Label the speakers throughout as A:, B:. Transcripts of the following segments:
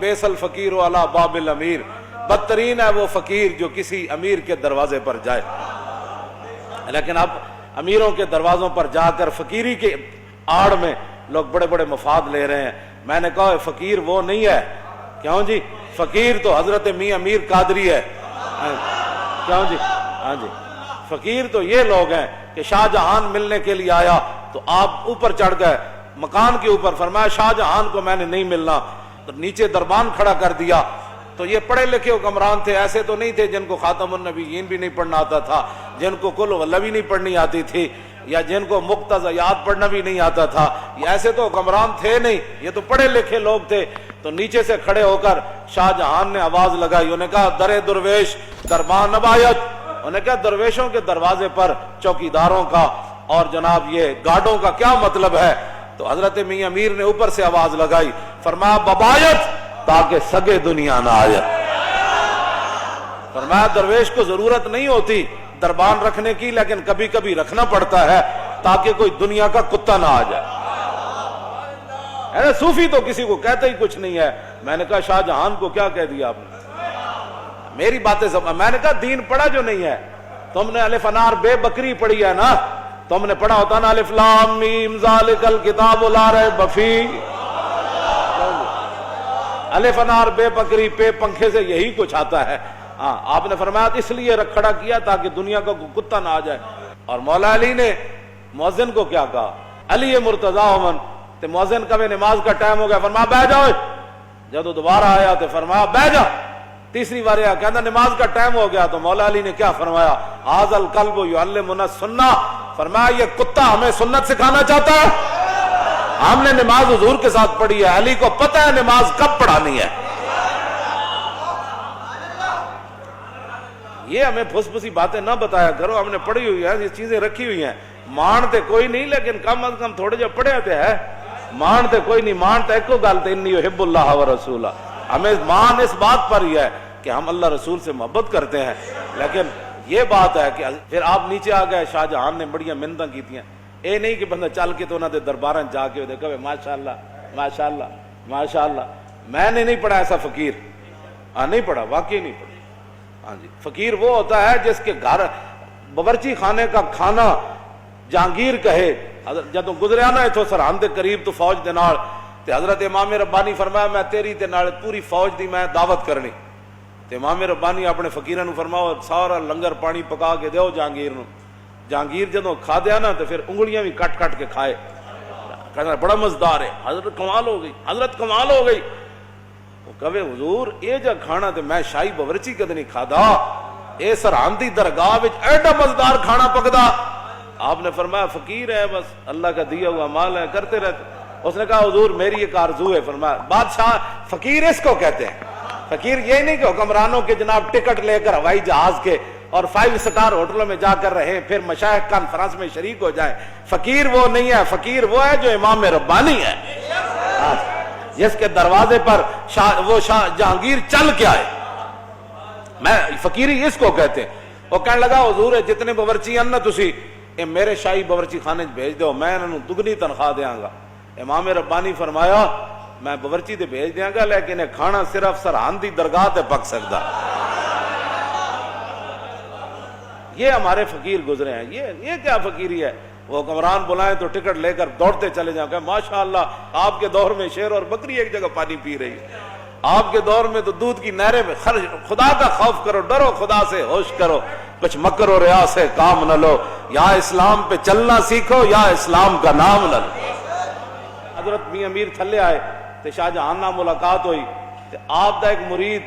A: Bessel فقیر علی باب الامیر، بدترین ہے وہ فقیر جو کسی امیر کے دروازے پر جائے۔ لیکن اب امیروں کے دروازوں پر جا کر فقیری کے آڑ میں لوگ بڑے بڑے مفاد لے رہے ہیں۔ میں نے کہا فقیر وہ نہیں ہے، کیوں جی؟ فقیر تو حضرت میاں امیر قادری ہے، کیوں جی؟ ہاں جی، فقیر تو یہ لوگ ہیں کہ شاہ جہان ملنے کے لیے آیا تو آپ اوپر چڑھ گئے مکان کے اوپر، فرمایا شاہ جہان کو میں نے نہیں ملنا، تو نیچے دربان کھڑا کر دیا۔ تو یہ پڑھے لکھے حکمران تھے، ایسے تو نہیں تھے جن کو خاتم النبیین بھی نہیں پڑھنا آتا تھا، جن کو کل واللہ بھی نہیں پڑھنی آتی تھی، یا جن کو مقتضیات پڑھنا بھی نہیں آتا تھا، یہ ایسے تو حکمران تھے نہیں، یہ تو پڑھے لکھے لوگ تھے۔ تو نیچے سے کھڑے ہو کر شاہ جہان نے آواز لگائی، انہوں نے کہا در درویش دربان نبایت، انہوں نے کہا درویشوں کے دروازے پر چوکیداروں کا اور جناب یہ گارڈوں کا کیا مطلب ہے؟ تو حضرت میاں امیر نے اوپر سے آواز لگائی، فرمایا ببایت تاکہ سگے دنیا نہ آئے۔ فرمایا درویش کو ضرورت نہیں ہوتی دربان رکھنے کی، لیکن کبھی کبھی رکھنا پڑتا ہے تاکہ کوئی دنیا کا کتا نہ آ جائے۔ صوفی تو کسی کو کہتے ہی کچھ نہیں ہے۔ میں نے کہا شاہ جہان کو کیا کہہ دیا آپ نے؟ میری باتیں سب، میں نے کہا دین پڑھا جو نہیں ہے، تم نے الف انار بے بکری پڑھی ہے نا، تم نے پڑھا ہوتا نا الف لام میم ذالک الکتاب لا ریب فیہ، الف انار بے بکری پہ پنکھے سے یہی کچھ آتا ہے۔ ہاں آپ نے فرمایا اس لیے کھڑا کیا تاکہ دنیا کا کتا نہ آ جائے۔ اور مولا علی نے مؤذن کو کیا کہا، علی مرتضی امن، تو مؤذن کا بھی نماز کا ٹائم ہو گیا، فرمایا بیٹھ جاؤ۔ جب وہ دوبارہ آیا تو فرمایا بیٹھ جا۔ تیسری بار آیا کہتا نماز کا ٹائم ہو گیا، تو مولا علی نے کیا فرمایا، ھذا الکلب یعلمنا السنہ، فرمایا یہ کتا ہمیں سنت سکھانا چاہتا ہے۔ ہم نے نماز حضور کے ساتھ پڑھی ہے، علی کو پتہ ہے نماز کب پڑھانی ہے۔ یہ ہمیں پھس پھسی باتیں نہ بتایا کرو، ہم نے پڑھی ہوئی ہے، یہ چیزیں رکھی ہوئی ہیں، مانتے کوئی نہیں، لیکن کم از کم تھوڑے جو پڑھے ہوتے ہیں، مانتے کوئی نہیں، مانتے ایک کو گالتے انی یحب اللہ و رسولہ، ہمیں مان اس بات پر ہی ہے کہ ہم اللہ رسول سے محبت کرتے ہیں۔ لیکن یہ بات ہے کہ پھر آپ نیچے آ گئے، شاہ جہان نے بڑیاں منتیں کی تھیں، اے نہیں کہ بندہ چل کے تو انہوں نے درباراں جا کے دیکھا ماشاءاللہ ماشاءاللہ ماشاءاللہ۔ میں نے نہیں پڑھا ایسا فقیر، نہیں پڑھا، واقعی نہیں پڑھا۔ ہاں جی، فقیر وہ ہوتا ہے جس کے گھر باورچی خانے کا کھانا جہانگیر کہے۔ جدوں گزریا نا اتوں سرحد دے قریب تو فوج دے نال، تے حضرت امام ربانی فرمایا میں تیری تے نال پوری فوج دی میں دعوت کرنی، تے امام ربانی اپنے فقیراں نو فرماؤ سارا لنگر پانی پکا کے دیو جہانگیر نو۔ جہانگیر جدوں کھا دیا نا تو پھر انگلیاں بھی کٹ کٹ کے کھائے، کہنا بڑا مزدار ہے، حضرت کمال ہو گئی، حضرت کمال ہو گئی۔ وہ کہے حضور اے جا کھانا تے میں شاہی باورچی کدے نہیں کھادا، اے سرحد دی درگاہ وچ ایڈا مزدار کھانا پکدا۔ آپ نے فرمایا فقیر ہے، بس اللہ کا دیا ہوا مال ہے، کرتے رہتے۔ اس نے کہا حضور میری ایک آرزو ہے۔ فرمایا بادشاہ فقیر اس کو کہتے ہیں، فقیر یہ نہیں کہ حکمرانوں کے جناب ٹکٹ لے کر ہوائی جہاز کے اور 5 سٹار ہوٹلوں میں جا کر رہے پھر مشائخ کانفرنس میں شریک ہو جائیں۔ فقیر وہ نہیں ہے، فقیر وہ ہے جو امام ربانی ہے، جس کے دروازے پر وہ شاہ جہانگیر چل کے آئے۔ میں فقیری اس کو کہتے ہیں۔ وہ کہنے لگا حضور جتنے باورچی ہیں نا تسی اے میرے شاہی باورچی خانے بھیج دو، میں انہوں دگنی تنخواہ دیاں گا۔ امام ربانی فرمایا میں باورچی تے بھیج دیاں گا، لیکن کھانا صرف سرحد دی درگاہ تے پک سکتا۔ یہ ہمارے فقیر گزرے ہیں۔ یہ کیا فقیری ہے؟ وہ حکمران بلائیں تو ٹکٹ لے کر دوڑتے چلے جاؤں کہ ماشاءاللہ آپ کے دور میں شیر اور بکری ایک جگہ پانی پی رہی ہے، آپ کے دور میں تو دودھ کی نہریں میں خرچ۔ خدا کا خوف کرو، ڈرو خدا سے، ہوش کرو، کچھ مکر و ریا سے کام نہ لو، یا اسلام پہ چلنا سیکھو یا اسلام کا نام نہ لو۔ حضرت میاں امیر تھلے آئے تو شاہ جہان نال ملاقات ہوئی، تو آپ دا ایک مرید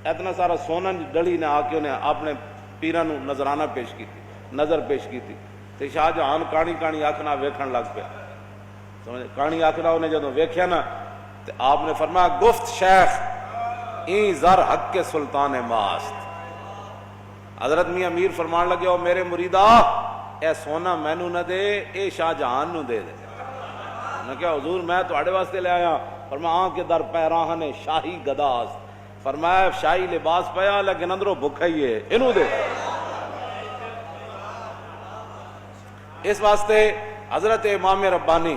A: اتنا سارا سونا ڈلی نے آ کے انہیں اپنے پیراں نو نظرانہ پیش کی تھی، نظر پیش کی تھی، تو شاہ جہان کانی کانی آنکھنا ویکھن لگ پیا۔ کانی آنکھنا انہیں جدوں ویکھیا نا تو آپ نے فرمایا گفت شیخ این زر حق کے سلطان ماست۔ حضرت میاں امیر فرمان لگے او میرے مریدا اے سونا مینو نہ دے، اے شاہ جہان نو دے دے۔ میں کہا حضور میں تواڈے واسطے لے آیا۔ فرمایا آن کے در پیراہن شاہی گداز، فرمایا شاہی لباس پیا لیکن اندروں بھکھا ہی ہے، انہوں دے۔ اس واسطے حضرت امام ربانی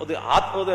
A: ਉਹਦੇ ਹੱਥ ਉਹਦੇ